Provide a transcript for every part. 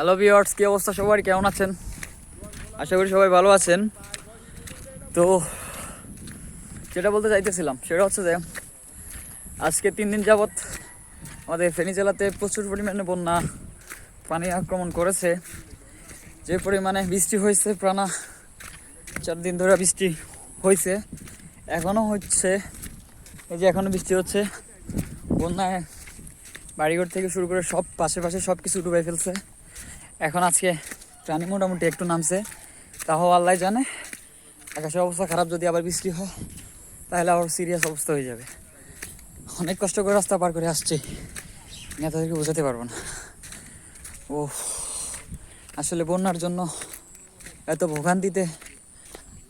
Hello viewers, কি অবস্থা সবার? কেমন আছেন? আশা করি সবাই ভালো আছেন। তো যেটা বলতে চাইতেছিলাম সেটা হচ্ছে যে আজকে 3 দিন যাবৎ আমাদের ফেনী জেলাতে প্রচুর পরিমাণে বন্যা পানি আক্রমণ করেছে। যে পরিমাণে বৃষ্টি হয়েছে, প্রাণা 4 দিন ধরে বৃষ্টি হয়েছে, এখনও হচ্ছে। এই যে এখনও বৃষ্টি হচ্ছে, বন্যায় বাড়িঘর থেকে শুরু করে সব পাশে সব কিছু ডুবাই ফেলছে। এখন আজকে প্রাণী মোটামুটি একটু নামছে, তাও আল্লাহ জানে। আকাশের অবস্থা খারাপ, যদি আবার বৃষ্টি হয় তাহলে আবার সিরিয়াস অবস্থা হয়ে যাবে। অনেক কষ্ট করে রাস্তা পার করে আসছি, নেতাদেরকে বোঝাতে পারবো না। ও আসলে বন্যার জন্য এত ভোগান্তিতে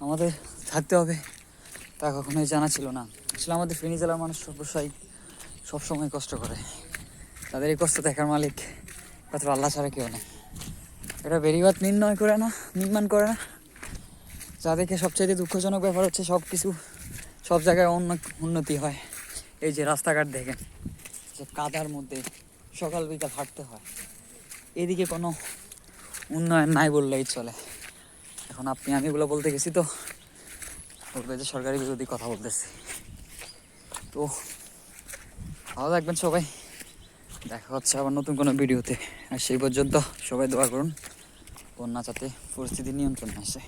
আমাদের থাকতে হবে তা কখনোই জানা ছিল না। আসলে আমাদের ফেনী জেলার মানুষ সবসময় কষ্ট করে, তাদের এই কষ্ট দেখার মালিক মাত্র আল্লাহ ছাড়া কেউ নেই। এটা বেরিবাদ নির্মাণ করে না। যা দেখে সবচেয়ে দুঃখজনক ব্যাপার হচ্ছে সব জায়গায় উন্নতি হয়। এই যে রাস্তাঘাট দেখেন, যে কাদার মধ্যে সকাল বিকাল হাঁটতে হয়, এদিকে কোনো উন্নয়ন নাই বললেই চলে। এখন আমি এগুলো বলতে গেছি তো বলবে যে সরকারি বিরোধী কথা বলতেছি। তো ভালো থাকবেন সবাই, দেখা হচ্ছে আবার নতুন কোনো ভিডিওতে। আর সেই পর্যন্ত সবাই দোয়া করুন বন্যা যাতে পরিস্থিতি নিয়ন্ত্রণে আসে।